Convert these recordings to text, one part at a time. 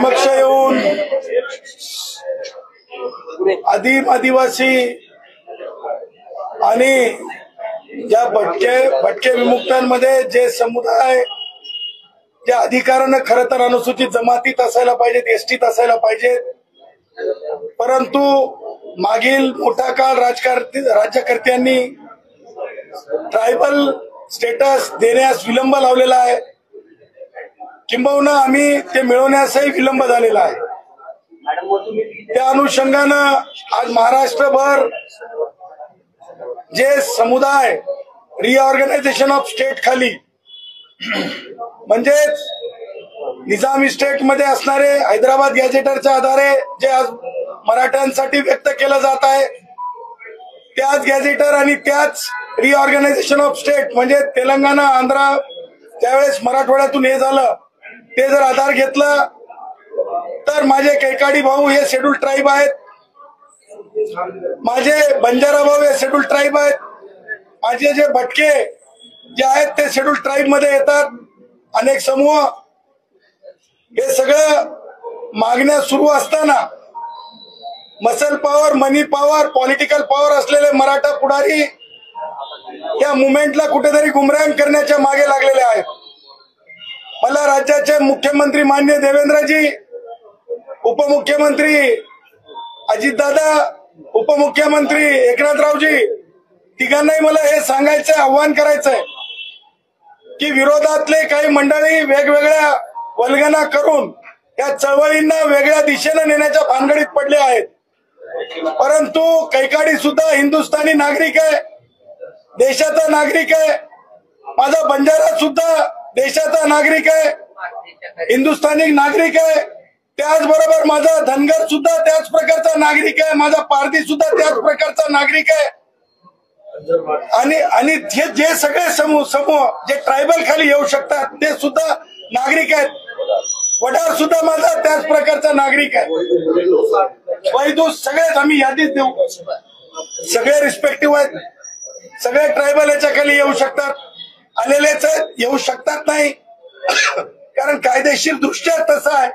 पक्ष येऊन आदिवासी आणि ज्या भटके विमुक्तांमध्ये जे समुदाय ज्या अधिकारानं खरं तर अनुसूचित जमातीत असायला पाहिजेत, एसटीत असायला पाहिजेत, परंतु मागील मोठा काळ राज्यकर्त्यांनी ट्रायबल स्टेटस देण्यास विलंब लावलेला आहे, किंबहुना आम्ही ते मिळवण्यासही विलंब झालेला आहे। त्या अनुषंगानं आज महाराष्ट्रभर जे समुदाय रिऑर्गनायझेशन ऑफ स्टेट खाली म्हणजेच निजामी स्टेट मध्ये असणारे हैदराबाद गॅझेटरच्या आधारे जे आज मराठ्यांसाठी व्यक्त केलं जात आहे, त्याच गॅझेटर आणि त्याच रिऑर्गनायझेशन ऑफ स्टेट म्हणजे तेलंगणा, आंध्र त्यावेळेस मराठवाड्यातून हे झालं, ते जर आधार घेतलं तर माझे कैकाडी भाऊ हे शेड्यूल ट्राईब आहेत, माझे बंजारा भाऊ हे शेड्यूल ट्राईब आहेत, माझे जे भटके जे आहेत ते शेड्यूल ट्राईब मध्ये येतात, अनेक समूह, हे सगळं मागण्या सुरू असताना मसल पॉवर, मनी पॉवर, पॉलिटिकल पॉवर असलेले मराठा पुढारी या मुवमेंटला कुठेतरी गुमराह करण्याच्या मागे लागलेले आहेत। मला राज्याचे मुख्यमंत्री माननीय देवेंद्रजी, उपमुख्यमंत्री अजितदादा, उपमुख्यमंत्री एकनाथरावजी तिघांनाही मला हे सांगायचं, आव्हान करायचंय की विरोधातले काही मंडळी वेगवेगळ्या वल्गना करून या चळवळींना वेगळ्या दिशेने नेण्याच्या भानगडीत पडले आहेत, परंतु कैकाडी सुद्धा हिंदुस्थानी नागरिक आहे, देशाचा नागरिक आहे, माझा बंजारा सुद्धा देशाचा नागरिक आहे, हिंदुस्थानी नागरिक आहे, त्याचबरोबर माझा धनगर सुद्धा त्याच प्रकारचा नागरिक आहे, माझा पारधी सुद्धा त्याच प्रकारचा नागरिक आहे, आणि जे सगळे समूह जे ट्रायबल खाली येऊ शकतात ते सुद्धा नागरिक आहेत, वडार सुद्धा माझा त्याच प्रकारचा नागरिक आहे, वैदू सगळेच आम्ही यादीत देऊ, सगळे रिस्पेक्टिव्ह आहेत, सगळे ट्रायबल याच्या खाली येऊ शकतात, आलेलेच येऊ शकतात नाही, कारण कायदेशीर दृष्ट्या तसं आहे।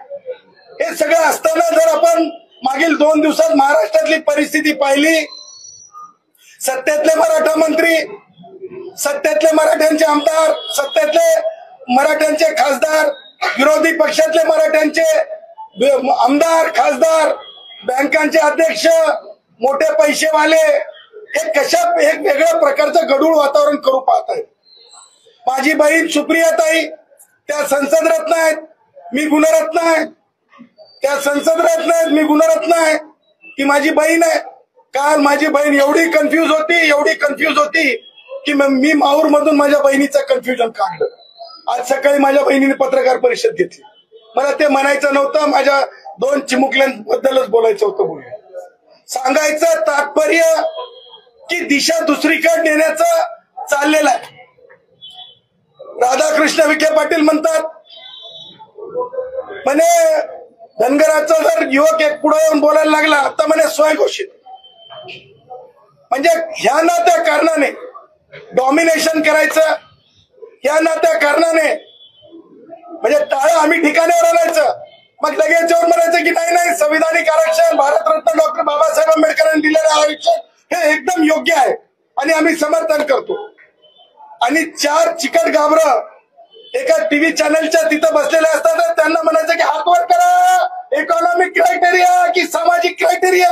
हे सगळं असताना जर आपण मागील 2 दिवसात महाराष्ट्रातली परिस्थिती पाहिली, सत्तेतले मराठा मंत्री, सत्तेतले मराठ्यांचे आमदार, सत्तेतले मराठ्यांचे खासदार, विरोधी पक्षातले मराठ्यांचे आमदार खासदार, बँकांचे अध्यक्ष, मोठे पैसेवाले, हे कशा एक वेगळ्या प्रकारचं गढूळ वातावरण करू पाहत आहेत। माझी बहीण सुप्रियाताई त्या संसद रत्न आहेत, मी गुणरत्न आहे, त्या संसद रत्न आहेत, मी गुणरत्न आहे, ती माझी बहीण आहे। काल माझी बहीण एवढी कन्फ्यूज होती की मी माहूर मधून माझ्या बहिणीचं कन्फ्युजन काढलं। आज सकाळी माझ्या बहिणीने पत्रकार परिषद घेतली, मला ते म्हणायचं नव्हतं, माझ्या 2 चिमुकल्यांबद्दलच बोलायचं होतं। सांगायचं तात्पर्य की दिशा दुसरीकडे नेण्याचं चाललेलं आहे। राधाकृष्ण विखे पाटील म्हणतात म्हणे धनगराचा जर युवक एक पुढे येऊन बोलायला लागला तर म्हणे स्वयंघोषित, म्हणजे ह्या ना त्या कारणाने डॉमिनेशन करायचं, ह्या ना त्या कारणाने म्हणजे टाळं आम्ही ठिकाणावर आणायचं, मग लगेच जेवण म्हणायचं की नाही संविधानिक आरक्षण, भारतरत्न डॉक्टर बाबासाहेब आंबेडकरांनी दिलेलं आरक्षण हे एकदम योग्य आहे आणि आम्ही समर्थन करतो, आणि 4 चिकट गाभरं एका टीव्ही चॅनलच्या तिथं बसलेले असतात, त्यांना म्हणायचं की हात वर करा, इकॉनॉमिक क्रायटेरिया की सामाजिक क्रायटेरिया,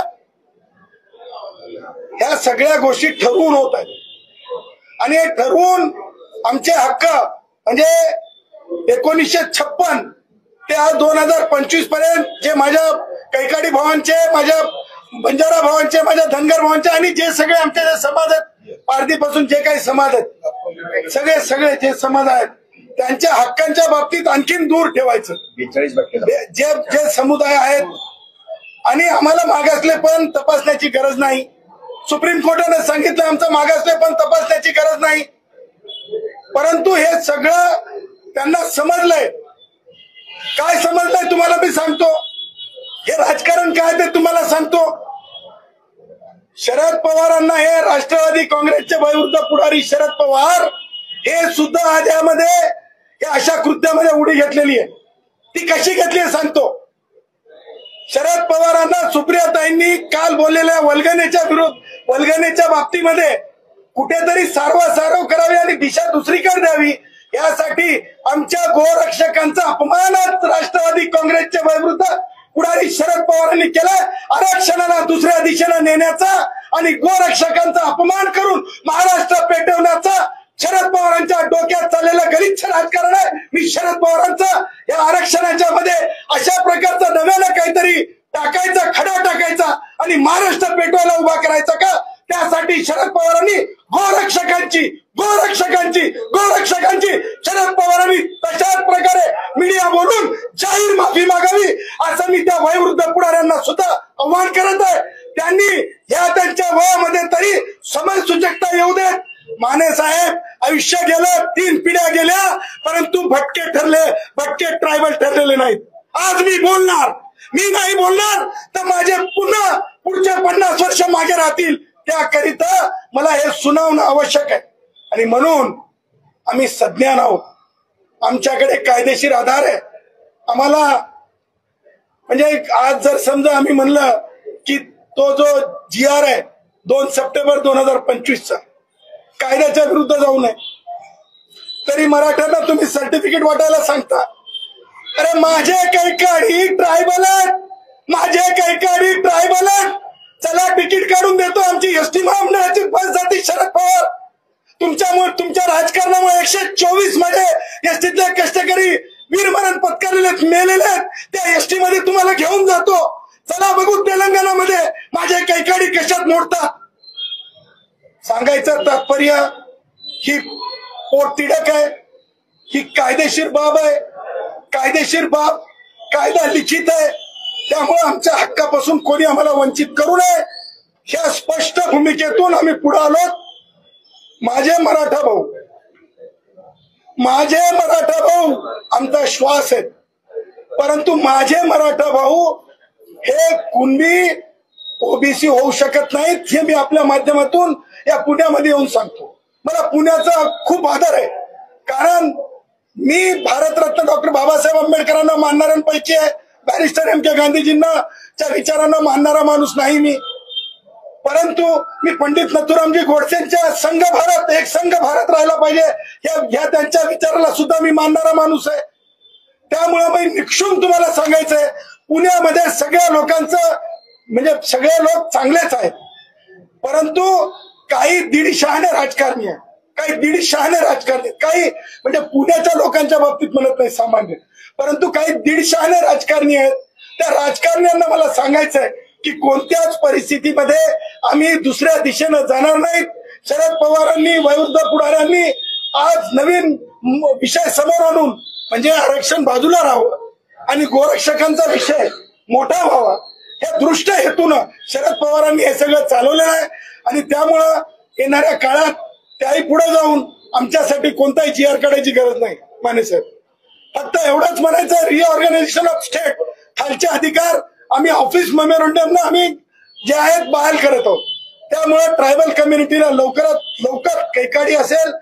ह्या सगळ्या गोष्टी ठरवून होत आहेत, आणि हे ठरवून आमचे हक्क म्हणजे 1956 ते आज 2025 पर्यंत जे माझ्या कैकाडी भावांचे, माझ्या बंजारा भावांचे, माझ्या धनगर भावांचे आणि जे सगळे आमचे जे समाज आहेत, पारधीपासून जे काही समाज आहेत, सगळे जे समाज आहेत त्यांच्या हक्कांच्या बाबतीत आणखीन दूर ठेवायचं, जे समुदाय आहेत, आणि आम्हाला मागासले पण तपासण्याची गरज नाही, सुप्रीम कोर्टाने सांगितलं आमचं मागासले पण तपासण्याची गरज नाही, परंतु हे सगळं त्यांना समजलंय। काय समजलंय तुम्हाला मी सांगतो, हे राजकारण काय ते तुम्हाला सांगतो। शरद पवारांना हे राष्ट्रवादी काँग्रेसचे वयोवृद्ध पुढारी शरद पवार हे सुद्धा आज यामध्ये अशा कृत्यामध्ये उडी घेतलेली आहे। ती कशी घेतली सांगतो। पवारांना सुप्रियाताईंनी काल बोललेल्या वल्गनेच्या बाबतीमध्ये कुठेतरी सारवासारव करावी आणि दिशा दुसरीकडे द्यावी, यासाठी आमच्या गोरक्षकांचा अपमानच राष्ट्रवादी काँग्रेसच्या वयोवृद्ध पुढारी शरद पवारांनी केलाय. आरक्षणाला दुसऱ्या दिशेने नेण्याचा आणि गोरक्षकांचा अपमान करून महाराष्ट्र पेटवण्याचा शरद पवारांच्या डोक्यात चाललेलं गलिच्छ राजकारण आहे. मी शरद पवारांचा या आरक्षणाच्या मध्ये अशा प्रकारचा नव्यानं काहीतरी टाकायचा, खडा टाकायचा आणि महाराष्ट्र पेटवायला उभा करायचा का? त्यासाठी शरद पवारांनी गोरक्षकांची शरद पवारांनी तशाच प्रकारे मीडिया बोलून जाहीर माफी मागावी, असं मी त्या वयोवृद्ध पुढाऱ्यांना सुद्धा आव्हान करत आहे. त्यांनी या त्यांच्या वयामध्ये तरी समजसूचकता येऊ देत. माने साहेब, आयुष्य गेलं, 3 पिढ्या गेल्या, परंतु भटके ट्रायबल ठरलेले नाहीत. आज मी बोलणार, मी नाही बोलणार तर माझे पुन्हा पुढचे 50 वर्ष मागे राहतील. त्याकरिता मला हे सुनावणं आवश्यक आहे आणि म्हणून आम्ही सज्ञान आहोत. आमच्याकडे कायदेशीर आधार आहे. आम्हाला म्हणजे आज जर समजा आम्ही म्हणलं की तो जो GR आहे 2 सप्टेंबर 2025चा कायद्याच्या विरुद्ध जाऊ नये, तरी मराठ्यांना तुम्ही सर्टिफिकेट वाटायला सांगता. अरे माझे कैकाडी ट्रायबल आहेत, चला तिकीट काढून देतो आमची एसटी महामंडळाची बससाठी. शरद पवार, तुमच्यामुळे, तुमच्या राजकारणामुळे 124 मध्ये एसटीतले कष्टकरी वीरमरण पत्करलेले मेलेले, त्या एसटी मध्ये तुम्हाला घेऊन जातो. चला बघू तेलंगणामध्ये माझे कैकाडी कशात मोडतात. सांगायचं तात्पर्य ही पोटतिडक आहे, ही कायदेशीर बाब आहे. कायदा लिखित आहे. त्यामुळे आमच्या हक्कापासून कोणी आम्हाला वंचित करू नये, ह्या स्पष्ट भूमिकेतून आम्ही पुढे आलो. माझे मराठा भाऊ आमचा श्वास आहे, परंतु माझे मराठा भाऊ हे कुणबी ओबीसी होऊ शकत नाहीत, हे मी आपल्या माध्यमातून या पुण्यामध्ये येऊन सांगतो. मला पुण्याचा खूप आदर आहे, कारण मी भारतरत्न डॉक्टर बाबासाहेब आंबेडकरांना मानणाऱ्यांपैकी आहे. बॅरिस्टर MK गांधीजींना च्या विचारांना मानणारा माणूस नाही मी, परंतु मी पंडित नथुरामजी गोडसेंच्या एक संघ भारत राहायला पाहिजे या त्यांच्या विचाराला सुद्धा मी मानणारा माणूस आहे. त्यामुळे मी निक्षून तुम्हाला सांगायचंय, पुण्यामध्ये सगळ्या लोकांचं म्हणजे सगळे लोक चांगलेच आहेत, परंतु काही दीडशहाणे राजकारणी आहेत, काही म्हणजे पुण्याच्या लोकांच्या बाबतीत म्हणत नाही सामान्य, परंतु काही दीडशहाणे राजकारणी आहेत. त्या राजकारण्यांना मला सांगायचंय की कोणत्याच परिस्थितीमध्ये आम्ही दुसऱ्या दिशेनं जाणार नाहीत. शरद पवारांनी, वयोवृद्ध पुढाऱ्यांनी आज नवीन विषय समोर आणून म्हणजे आरक्षण बाजूला राहावं आणि गोरक्षकांचा विषय मोठा व्हावा, या दृष्ट हेतूनं शरद पवारांनी हे सगळं चालवलेलं आहे. आणि त्यामुळं येणाऱ्या काळात त्याही पुढे जाऊन आमच्यासाठी कोणताही GR काढायची गरज नाही. माने साहेब, फक्त एवढंच म्हणायचं, रिऑर्गनायझेशन ऑफ स्टेट, खालचे अधिकार आम्ही ऑफिस मेमोरंडमना आम्ही जे आहेत बहाल करत आहोत. त्यामुळे ट्रायबल कम्युनिटीला लवकरात लवकर कैकाडी असेल,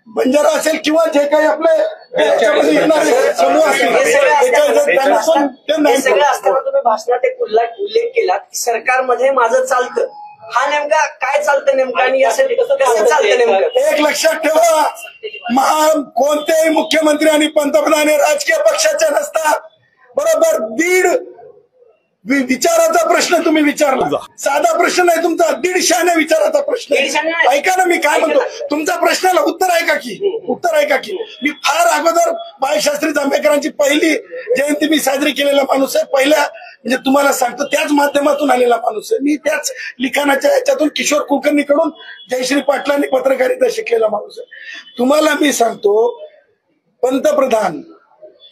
बंजारा असेल किंवा जे काही आपले येणारे समूह असतील, तुम्ही भाषणात एक उल्लेख केला की सरकारमध्ये माझं चालतं. हा नेमका काय चालतं नेमकं आणि यासाठी कसं चालतं नेमकं? एक लक्षात ठेवा, कोणतेही मुख्यमंत्री आणि पंतप्रधान हे राजकीय पक्षाचे नसतात. बरोबर 1.5 विचाराचा प्रश्न तुम्ही विचारला, साधा प्रश्न नाही तुमचा, 150 विचाराचा प्रश्न. ऐका ना मी काय म्हणतो, तुमच्या प्रश्नाला उत्तर आहे का की मी फार अगोदर बाळशास्त्री जांभेकरांची पहिली जयंती मी साजरी केलेला माणूस आहे. पहिल्या म्हणजे तुम्हाला सांगतो त्याच माध्यमातून आलेला माणूस आहे मी, त्याच लिखाणाच्या याच्यातून किशोर कुलकर्णीकडून जयश्री पाटलांनी पत्रकारिता शिकलेला माणूस आहे. तुम्हाला मी सांगतो, पंतप्रधान,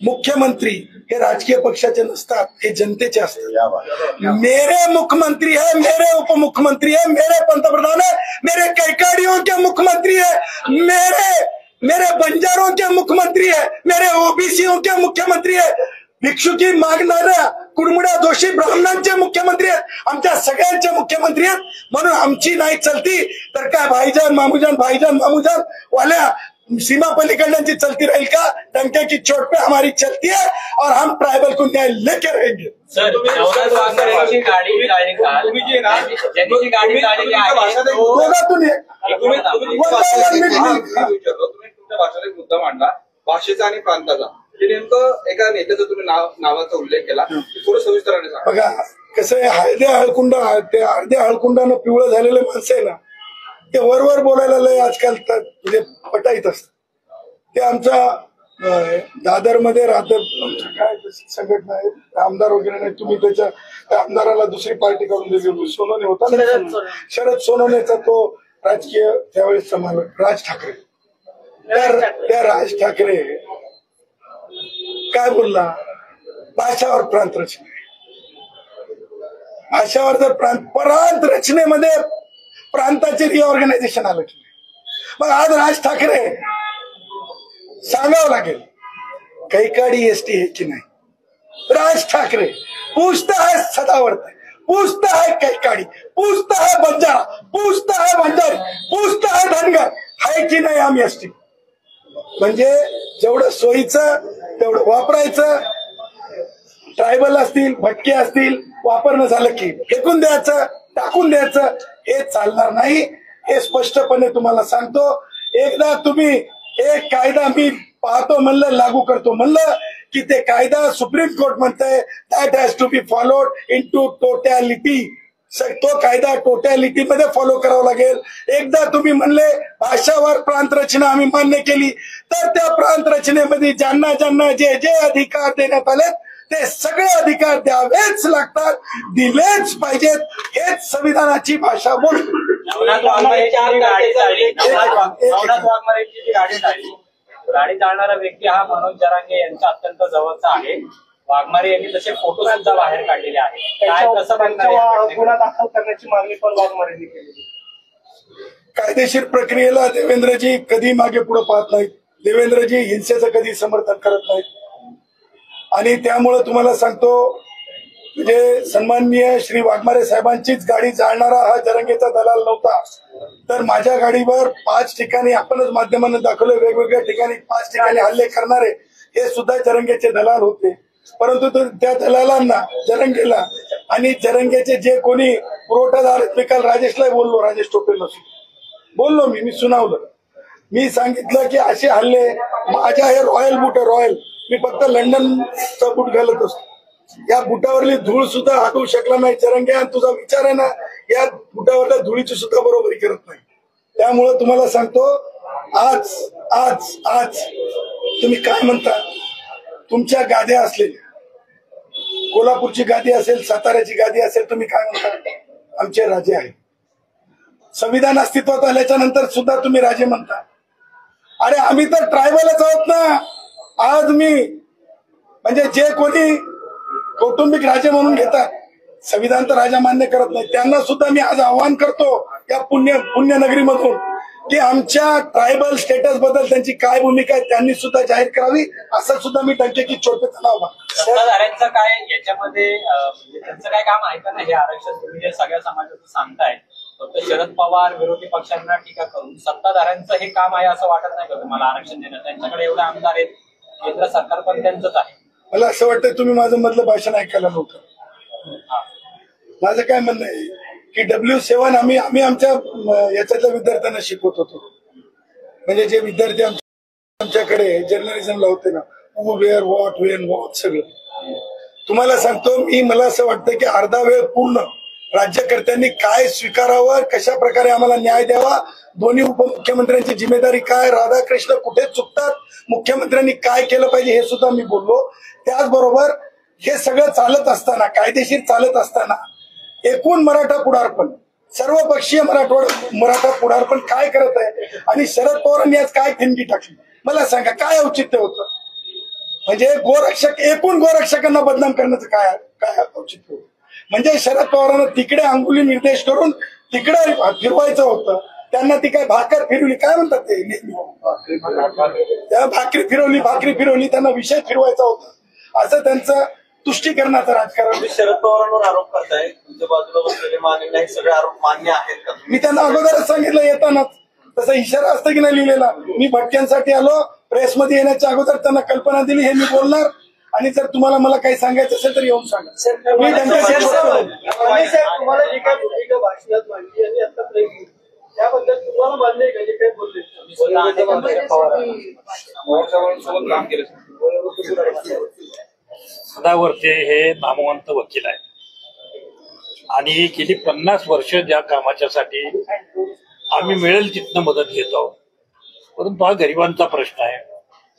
मुख्यमंत्री हे राजकीय पक्षाचे नसतात, हे जनतेचे असतात. मेरे मुख्यमंत्री है, मेरे उप मुख्यमंत्री है, मेरे पंतप्रधान है, मेरे कैकाडियों के मुख्यमंत्री है, मेरे बंजारों के मुख्यमंत्री है, मेरे ओबीसीओं के मुख्यमंत्री है, भिक्षुकी मागणाऱ्या कुडमुड्या दोषी ब्राह्मणांचे मुख्यमंत्री आहेत, आमच्या सगळ्यांचे मुख्यमंत्री आहेत. म्हणून आमची नाही चलती तर काय भाईजान मामूजान वाल्या सीमा पलीकडल्यांची चलती रहेगी का? डंके की चोट पे हमारी चलती है और हम ट्राइबल को न्याय लेके रहेंगे। सर, नवनाथ वाघमारेंची गाडी जाळली काल. तुम्ही जी ना ज्यांनी जी गाडी जाळलेली आहे दोघातून एक. तुम्ही तुमच्या भाषेत एक मुद्दा मांडला भाषेचा आणि प्रांताचा. ते नेमकं एका नेत्याचा तुम्ही नावाचा उल्लेख केला, थोडं सविस्तराने सांगा. बघा कसं आहे, ते अर्ध्या हळकुंडानं पिवळं झालेले माणसं आहे ना, ते वरवर बोलायला लय आजकाल म्हणजे पटाईत असत. ते आमचा दादरमध्ये राहतात, काय संघटना आहे, आमदार वगैरे नाही, तुम्ही त्या आमदाराला दुसरी पार्टी काढून दिली, सोनवणे होता ना, शरद सोनवणेचा तो राजकीय त्यावेळेस समावेश राज ठाकरे. त्या राज ठाकरे काय बोलला, भाषावर प्रांत रचने, भाषावर जर प्रांत रचनेमध्ये प्रांताचे रिऑर्गनायझेशन आलं की मग आज राज ठाकरे सांगावं लागेल कैकाडी एसटी है कि नहीं. राज ठाकरे पूछता है सदावर्त, पूछता है कैकाडी, पूछता है बंजारा, पूछता है भंडारी, पूछता है धनगर, है की नाही आम्ही एसटी. म्हणजे जेवढं सोयीचं तेवढं वापरायचं. ट्रायबल असतील, भटके असतील, वापरणं झालं की फेकून द्यायचं, टाकून द्यायचं, हे चालणार नाही. हे स्पष्टपणे तुम्हाला सांगतो. एकदा तुम्ही एक कायदा मी पाहतो म्हणलं, लागू करतो म्हणलं की ते कायदा सुप्रीम कोर्ट म्हणतंय that has to be followed in to totality. तो कायदा टोटॅलिटी मध्ये फॉलो करावा लागेल. एकदा तुम्ही म्हणले भाषावर प्रांत रचना आम्ही मान्य केली, तर त्या प्रांत रचनेमध्ये ज्यांना ज्यांना जे जे अधिकार देण्यात आले ते सगळे अधिकार द्यावेच लागतात, दिलेच पाहिजेत. हेच संविधानाची भाषा बोलतो. नवनाथ वाघमारेंची जी गाडी जाळली, नवनाथ वाघमारेंची जी गाडी जाळली, गाडी जाळणारा व्यक्ती हा मनोज जरांगे यांचा अत्यंत जवळचा आहे. वाघमारे यांनी तसे फोटो सुद्धा बाहेर काढलेले आहेत. काय कसं गुन्हा दाखल करण्याची मागणी पण वाघमारेंनी केली. कायदेशीर प्रक्रियेला देवेंद्रजी कधी मागे पुढे पाहत नाहीत. देवेंद्रजी हिंसेचं कधी समर्थन करत नाहीत. आणि त्यामुळे तुम्हाला सांगतो, म्हणजे सन्माननीय श्री वाघमारे साहेबांचीच गाडी जाळणारा हा जरंगेचा दलाल नव्हता, तर माझ्या गाडीवर 5 ठिकाणी आपणच माध्यमांना दाखवले, वेगवेगळ्या ठिकाणी 5 ठिकाणी हल्ले करणारे हे सुद्धा जरंगेचे दलाल होते. परंतु त्या दलालांना, जरंगेला आणि जरंगेचे जे कोणी पुरवठादार, मी काल राजेशला बोललो, राजेश टोपेला बोललो, मी सुनावलं. मी सांगितलं की असे हल्ले, माझ्या हे रॉयल बूट आहे, रॉयल, मी फक्त लंडनचा बूट घालत असतो. या बुटावरली धूळ सुद्धा हटवू शकला नाही जरंगे. आणि तुझा विचार आहे ना, या बुटावरल्या धुळीची सुद्धा बरोबरी करत नाही. त्यामुळे तुम्हाला सांगतो, आज आज आज तुम्ही काय म्हणता, तुमच्या गाद्या असलेल्या, कोल्हापूरची गादी असेल, साताऱ्याची गादी असेल, तुम्ही काय म्हणता, आमचे राजे आहेत. संविधान अस्तित्वात आल्याच्या नंतर सुद्धा तुम्ही राजे म्हणता. अरे आम्ही तर ट्रायबलच आहोत ना. आज मी म्हणजे जे कोणी कौटुंबिक राजे म्हणून घेतात, संविधान तर राजा मान्य करत नाही, त्यांना सुद्धा मी आज आवाहन करतो या पुण्यनगरीमधून की आमच्या ट्रायबल स्टेटस बद्दल त्यांची काय भूमिका आहे त्यांनी सुद्धा जाहीर करावी. असं सुद्धा मी टंके की चोटपेचा नाव सत्ताधाऱ्यांचं काय याच्यामध्ये, म्हणजे त्यांचं काय काम आहे का नाही हे आरक्षण तुम्ही जे सगळ्या समाजाचं सांगताय, फक्त शरद पवार विरोधी पक्षांना टीका करून सत्ताधाऱ्यांचं हे काम आहे असं वाटत नाही का तुम्हाला आरक्षण देणं? त्यांच्याकडे एवढे आमदार आहेत, केंद्र सरकार पण त्यांचंच आहे. मला असं वाटतं तुम्ही माझं मधलं भाषण ऐकायला नव्हतं. माझं काय म्हणणं आहे की W7 आम्ही आमच्या याच्यातल्या विद्यार्थ्यांना शिकवत होतो. म्हणजे जे विद्यार्थी आमच्याकडे जर्नलिझमला होते ना, वेअर व्हॉट वेन व्हॉट सगळं तुम्हाला सांगतो मी. मला असं वाटतं की अर्धा वेळ पूर्ण राज्यकर्त्यांनी काय स्वीकारावं, कशा प्रकारे आम्हाला न्याय द्यावा, दोन्ही उपमुख्यमंत्र्यांची जिम्मेदारी काय, राधाकृष्ण कुठे चुकतात, मुख्यमंत्र्यांनी काय केलं पाहिजे हे सुद्धा मी बोललो. त्याचबरोबर हे सगळं चालत असताना, कायदेशीर चालत असताना एकूण मराठा पुढारपण, सर्वपक्षीय मराठा पुढारपण काय करत आहे आणि शरद पवारांनी आज काय ठिणगी टाकली मला सांगा, काय औचित्य होतं? म्हणजे गोरक्षक, एकूण गोरक्षकांना बदनाम करण्याचं काय औचित्य होतं? म्हणजे शरद पवारांना तिकडे अंगुली निर्देश करून तिकडे फिरवायचं होतं. त्यांना ती काय भाकर फिरवली, काय म्हणतात ते, त्या भाकरी फिरवली, त्यांना विषय फिरवायचा होता. असं त्यांचं तुष्टीकरणाचं राजकारण. शरद पवारांवर आरोप करताय, तुमच्या बाजूला बसलेले मान्य नाही, सगळे आरोप मान्य आहेत का? मी त्यांना अगोदरच सांगितलं येतानाच, तसा इशारा असतं की नाही लिहिलेला. मी भटक्यांसाठी आलो, प्रेसमध्ये येण्याच्या अगोदर त्यांना कल्पना दिली, हे मी बोलणार, आणि जर तुम्हाला मला काही सांगायचं असेल तर येऊन सांगा. मी डंक्याची तुम्हाला जी काय भूमिका भाषणात मांडली आणि आता प्रेम त्याबद्दल तुम्हाला मान्य आहे का जे काय बोलले? सोबत काम केलं. सदावर्ते हे नामवंत वकील आहेत आणि गेली 50 वर्ष ज्या कामाच्यासाठी आम्ही मिळेल तिथनं मदत घेतो आहोत. परंतु हा गरिबांचा प्रश्न आहे,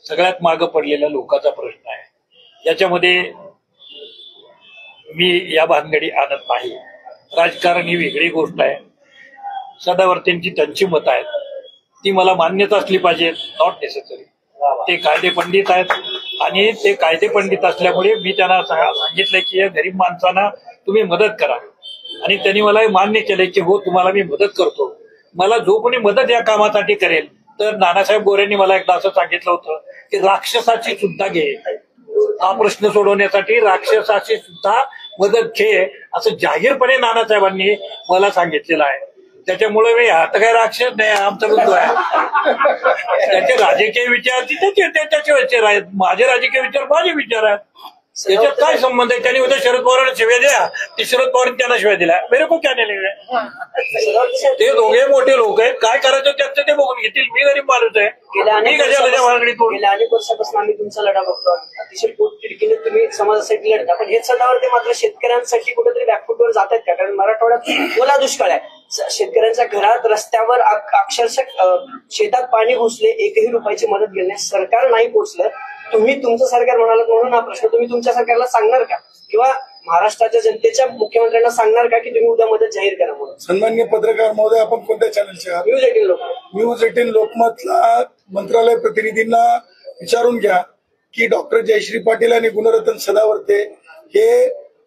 सगळ्यात मागं पडलेल्या लोकांचा प्रश्न आहे. याच्यामध्ये मी या भानगडी आणत नाही. राजकारण ही वेगळी गोष्ट आहे. सदावर्तेंची त्यांची मतं आहेत, ती मला मान्यच असली पाहिजे, नॉट नेसेसरी. ते कायदे पंडित आहेत आणि ते कायदे पंडित असल्यामुळे मी त्यांना सांगितलंय की या गरीब माणसांना तुम्ही मदत करा, आणि त्यांनी मला मान्य केलंय की हो तुम्हाला मी मदत करतो. मला जो कोणी मदत या कामासाठी करेल, तर नानासाहेब गोरेंनी मला एकदा असं सांगितलं होतं की राक्षसाची सुद्धा घे, हा प्रश्न सोडवण्यासाठी राक्षसाची सुद्धा मदत घे, असं जाहीरपणे नानासाहेबांनी मला सांगितलेलं आहे. त्याच्यामुळे मी आता काय राक्षस नाही, आमचा बंधू आहे. त्याचे राजकीय विचार त्याचे विचार आहेत, माझे राजकीय विचार माझे विचार आहेत. त्याच्यात काय संबंध आहे? त्यांनी उद्या शरद पवारांना शिव्या द्या, ते शरद पवारांनी त्यांना शिव्या दिल्या, मेरे को क्या नाही. ते दोघे मोठे लोक आहेत, काय करायचं त्यांचं ते बघून घेतील. मी गरीब माणूस आहे, मी कशाला भानगडीत पडू? गेल्या अनेक वर्षापासून आम्ही तुमचा लढा बघतो, अतिशय पोटतिडकीने तुम्ही समाजासाठी लढता, पण हेच सदावर्ते मात्र शेतकऱ्यांसाठी कुठेतरी बॅकफुटवर जात आहेत का? कारण मराठवाड्यात ओला दुष्काळ आहे, शेतकऱ्यांच्या घरात रस्त्यावर अक्षरशः शेतात पाणी घुसले, एकही रुपयाची मदत घेण्यास सरकार नाही पोहोचलं. तुम्ही तुमचं सरकार म्हणालात म्हणून हा प्रश्न, तुम्ही तुमच्या सरकारला सांगणार का, किंवा महाराष्ट्राच्या जनतेच्या मुख्यमंत्र्यांना सांगणार का की तुम्ही उद्या मदत जाहीर करा म्हणून? सन्माननीय पत्रकार महोदय, आपण कोणत्या चॅनलचे आहात? न्यूज 18 लोक. न्यूज 18 लोकमतला मंत्रालय प्रतिनिधींना विचारून घ्या की डॉक्टर जयश्री पाटील आणि गुणरत्न सदावर्ते हे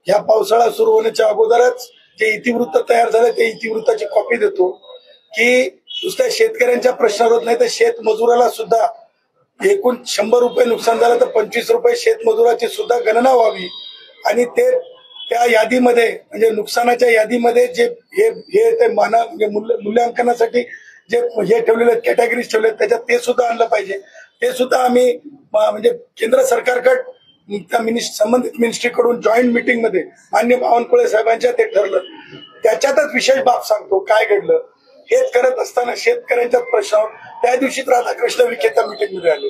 ह्या पावसाळा सुरू होण्याच्या अगोदरच जे इतिवृत्त तयार झाले ते इतिवृत्ताची कॉपी देतो की नुसत्या शेतकऱ्यांच्या प्रश्नावर होत नाही तर शेतमजुराला सुद्धा एकूण 100 रुपये नुकसान झालं तर 25 रुपये शेतमजुराची सुद्धा गणना व्हावी, आणि ते त्या यादीमध्ये म्हणजे नुकसानाच्या यादीमध्ये जे हे ते म्हणजे मूल्यांकनासाठी जे हे ठेवलेले कॅटेगरीज ठेवले त्याच्यात ते सुद्धा आणलं पाहिजे. ते सुद्धा आम्ही म्हणजे केंद्र सरकारकडे त्या संबंधित मिनिस्ट्रीकडून जॉईंट मिटिंगमध्ये माननीय बावनकुळे साहेबांच्या ते ठरलं. त्याच्यातच विशेष बाब सांगतो काय घडलं. हेच करत असताना शेतकऱ्यांच्या प्रश्नावर त्या दिवशीच राधाकृष्ण विखे त्या मिटिंगमध्ये आले.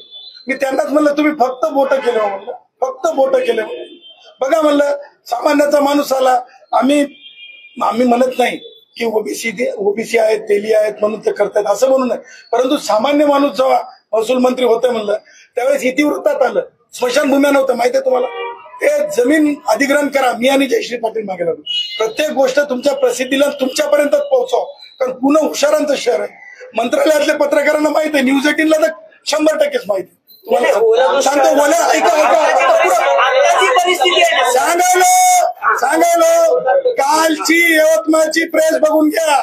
मी त्यांनाच म्हणलं तुम्ही फक्त बोट केले, म्हणलं फक्त बोट केले. बघा म्हणलं सामान्याचा माणूस आला, आम्ही म्हणत नाही की ओबीसी आहेत तेली आहेत म्हणून ते करतात असं म्हणून नाही, परंतु सामान्य माणूस जेव्हा महसूल मंत्री होते म्हणलं त्यावेळेस इतिवृत्तात आलं स्मशानभूम्या नव्हतं माहितीये तुम्हाला, ते जमीन अधिग्रहण करा. मी आणि जयश्री पाटील मागे लागलो, प्रत्येक गोष्ट तुमच्या प्रसिद्धीला तुमच्यापर्यंत पोहोचव, कारण पुणे हुशारांचं शहर आहे. मंत्रालयातल्या पत्रकारांना माहिती आहे, न्यूज 18ला तर 100% माहिती आहे. तुम्हाला सांगतो सांगायलो कालची यवतमाळची प्रेस बघून घ्या.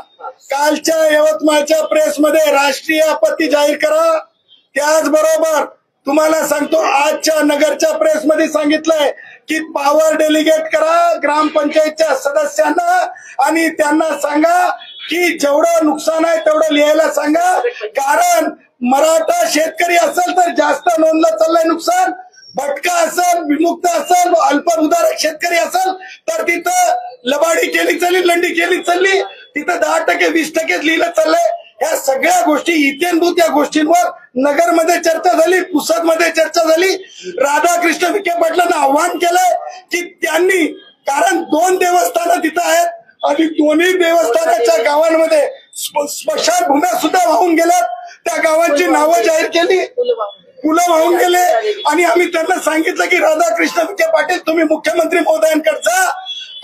कालच्या यवतमाळच्या प्रेसमध्ये राष्ट्रीय आपत्ती जाहीर करा. त्याचबरोबर तुम्हाला सांगतो आजच्या नगरच्या प्रेसमध्ये सांगितलंय की पॉवर डेलिगेट करा ग्रामपंचायतच्या सदस्यांना आणि त्यांना सांगा की जेवढं नुकसान आहे तेवढं लिहायला सांगा, कारण मराठा शेतकरी असेल तर जास्त नोंदलं चाललंय नुकसान, भटका असेल विमुक्त असेल अल्पभूधारक शेतकरी असेल तर तिथं लबाडी केली चालली, लंडी केली चालली, तिथं 10% 20% लिहिलं चाललंय. ह्या सगळ्या गोष्टी इत्यंभूत या गोष्टींवर नगरमध्ये चर्चा झाली, पुसदमध्ये चर्चा झाली. राधाकृष्ण विखे पाटलांना आव्हान केलंय की त्यांनी, कारण 2 देवस्थानं तिथं आहेत आणि दोन्ही देवस्थानाच्या गावांमध्ये स्मशानभूम्या सुद्धा वाहून गेल्यात, त्या गावांची नावं जाहीर केली, पुलं वाहून गेले. आणि आम्ही त्यांना सांगितलं की राधाकृष्ण विखे पाटील तुम्ही मुख्यमंत्री महोदयांकडे जा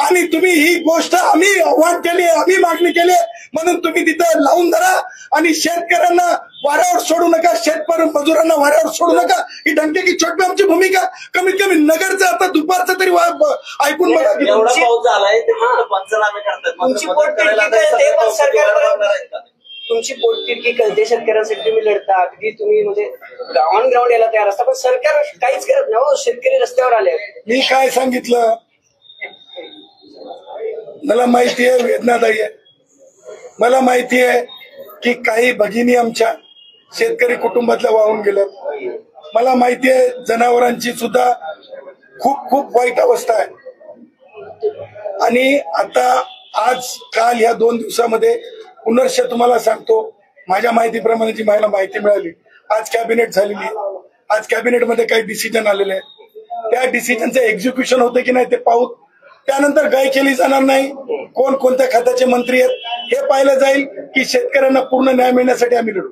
आणि तुम्ही ही गोष्ट आम्ही आव्हान केली, आम्ही मागणी केली म्हणून तुम्ही तिथं लावून धरा आणि शेतकऱ्यांना वाऱ्यावर सोडू नका, मजुरांना वाऱ्यावर सोडू नका. ही डंके की छोटी आमची भूमिका, कमीत कमी नगरचं आता दुपारचं तरी ऐकून बघा. तुमची पोटतिडकी कळते, शेतकऱ्यांसाठी तुम्ही लढता, अगदी तुम्ही म्हणजे ऑन ग्राउंड यायला तयार असता, पण सरकार काहीच करत नाही. शेतकरी रस्त्यावर आले. मी काय सांगितलं, मला माहिती आहे वेदनादायी आहे, मला माहिती आहे की काही भगिनी आमच्या शेतकरी कुटुंबातल्या वाहून गेल्या. मला माहिती आहे जनावरांची सुद्धा खूप खूप वाईट अवस्था आहे. आणि आता आज काल या 2 दिवसामध्ये पुनर्श तुम्हाला सांगतो, माझ्या माहितीप्रमाणे जी मला माहिती मिळाली, आज कॅबिनेट झालेली आहे. आज कॅबिनेटमध्ये काही डिसिजन आलेले आहेत. त्या डिसिजनचं एक्झिक्युशन होते की नाही ते पाहू. त्यानंतर गाय केली जाणार नाही, कोण कोणत्या खात्याचे मंत्री आहेत हे पाहिलं जाईल की शेतकऱ्यांना पूर्ण न्याय मिळण्यासाठी आम्ही लढू.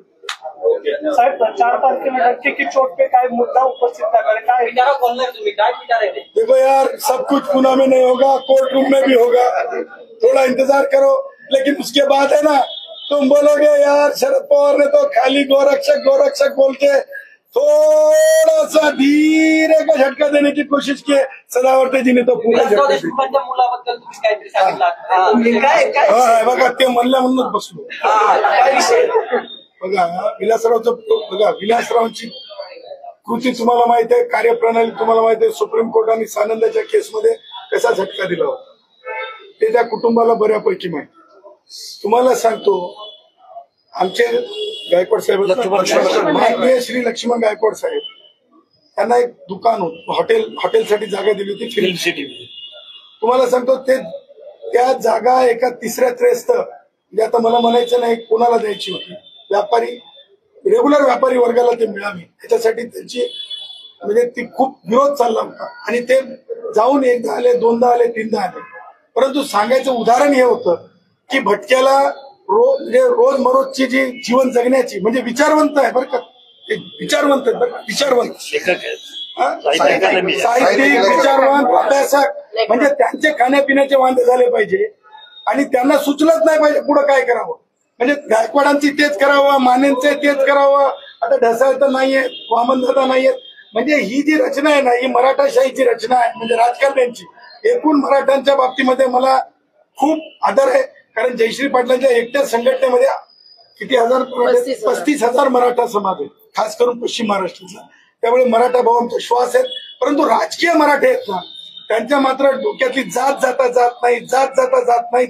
साहेब 4-5 किलोमीटर की चोट पे काय मुद्दा उपस्थित करणार है? काय विचारा बोलणार तुम्ही काय विचार आहे? देखो यार, सब कुछ पुणे में नहीं होगा, कोर्ट रूम में भी होगा. थोड़ा इंतजार करो. लेकिन उसके बाद है ना, तुम बोलोगे यार शरद पवार ने तो खाली गोरक्षक बोल के थोड़ा सा धीरे का झटका देने की कोशिश की. सदावर्ते जी ने तो पूरा झटका दिला. देशमुखांच्या मुलाबद्दल तुम्ही काहीतरी सांगितलं. काय बघा ते म्हणल्या म्हणूनच बसलो. काय विषय? बघा विलासरावांची कृती तुम्हाला माहित आहे, कार्यप्रणाली तुम्हाला माहित आहे. सुप्रीम कोर्टाने सानंदाच्या केसमध्ये कसा झटका दिला होता ते त्या कुटुंबाला बऱ्यापैकी माहिती. तुम्हाला सांगतो, आमचे गायकवाड साहेब, माननीय श्री लक्ष्मण गायकवाड साहेब, त्यांना एक दुकान होतं, हॉटेलसाठी जागा दिली होती फिल्म सिटी. तुम्हाला सांगतो ते त्या जागा एका तिसऱ्या त्रयस्थ, म्हणजे आता मला म्हणायचं नाही कोणाला द्यायची होती, रेग्युलर व्यापारी वर्गाला ते मिळावी, त्याच्यासाठी त्यांची म्हणजे ती खूप विरोध चालला होता. आणि ते जाऊन 1दा आले, 2दा आले, 3दा आले. परंतु सांगायचं उदाहरण हे होतं की भटक्याला रोजमरोजची जी जीवन जगण्याची, म्हणजे विचारवंत आहे बरं का, विचारवंत साहित्यिक, विचारवंत, अभ्यासक, म्हणजे त्यांचे खाण्यापिण्याचे वांदे झाले पाहिजे आणि त्यांना सुचलंच नाही पाहिजे पुढे काय करावं. म्हणजे गायकवाडांची तेच करावं, मानेंचे तेच करावं. आता ढसाळ तर नाहीये, वामनदादा नाहीयेत. म्हणजे ही जी रचना आहे ना, ही मराठाशाहीची रचना आहे, म्हणजे राजकारण्यांची. एकूण मराठ्यांच्या बाबतीमध्ये मला खूप आदर आहे, कारण जयश्री पाटलांच्या एकट्या संघटनेमध्ये किती हजार, 35,000 मराठा समाज आहे, खास करून पश्चिम महाराष्ट्रातला. त्यामुळे मराठा भाऊ आमचा श्वास आहेत. परंतु राजकीय मराठे आहेत ना, त्यांच्या मात्र डोक्यातली जात जाता जात नाही.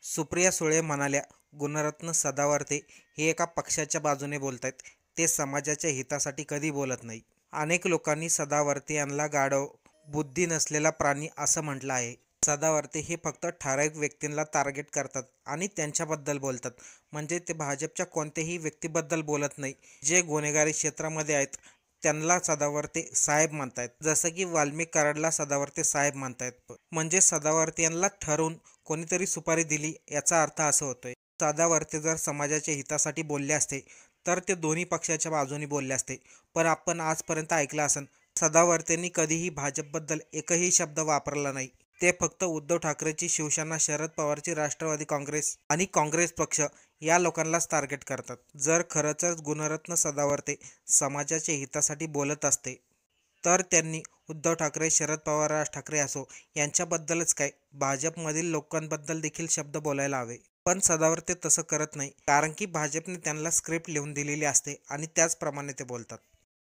सुप्रिया सुळे म्हणाल्या, गुणरत्न सदावर्ते हे एका पक्षाच्या बाजूने बोलतायत, ते समाजाच्या हितासाठी कधी बोलत नाही. अनेक लोकांनी सदावर्ते यांना गाढव बुद्धी नसलेला प्राणी असं म्हटलं आहे. सदावर्ते हे फक्त ठराविक व्यक्तींना टार्गेट करतात आणि त्यांच्याबद्दल बोलतात, म्हणजे ते भाजपच्या कोणत्याही व्यक्तीबद्दल बोलत नाही. जे गुन्हेगारी क्षेत्रामध्ये आहेत त्यांना सदावर्ते साहेब म्हणतायत, जसं की वाल्मिक कराडला सदावर्ते साहेब म्हणतायत. म्हणजे सदावर्ते यांना ठरवून कोणीतरी सुपारी दिली याचा अर्थ असं होतोय. सदावर्ते जर समाजाच्या हितासाठी बोलले असते तर ते दोन्ही पक्षाच्या बाजूने बोलले असते. पण आपण आजपर्यंत ऐकलं असेल, सदावर्तेंनी कधीही भाजपबद्दल एकही शब्द वापरला नाही. ते फक्त उद्धव ठाकरेची शिवसेना, शरद पवारची राष्ट्रवादी काँग्रेस आणि काँग्रेस पक्ष या लोकांनाच टार्गेट करतात. जर खरंच गुणरत्न सदावर्ते समाजाच्या हितासाठी बोलत असते तर त्यांनी उद्धव ठाकरे, शरद पवार, राज ठाकरे असो यांच्याबद्दलच काय, भाजपमधील लोकांबद्दल देखील शब्द बोलायला हवे. पण सदावर्ते तसं करत नाही, कारण की भाजपने त्यांना स्क्रिप्ट लिहून दिलेली असते आणि त्याचप्रमाणे ते बोलतात.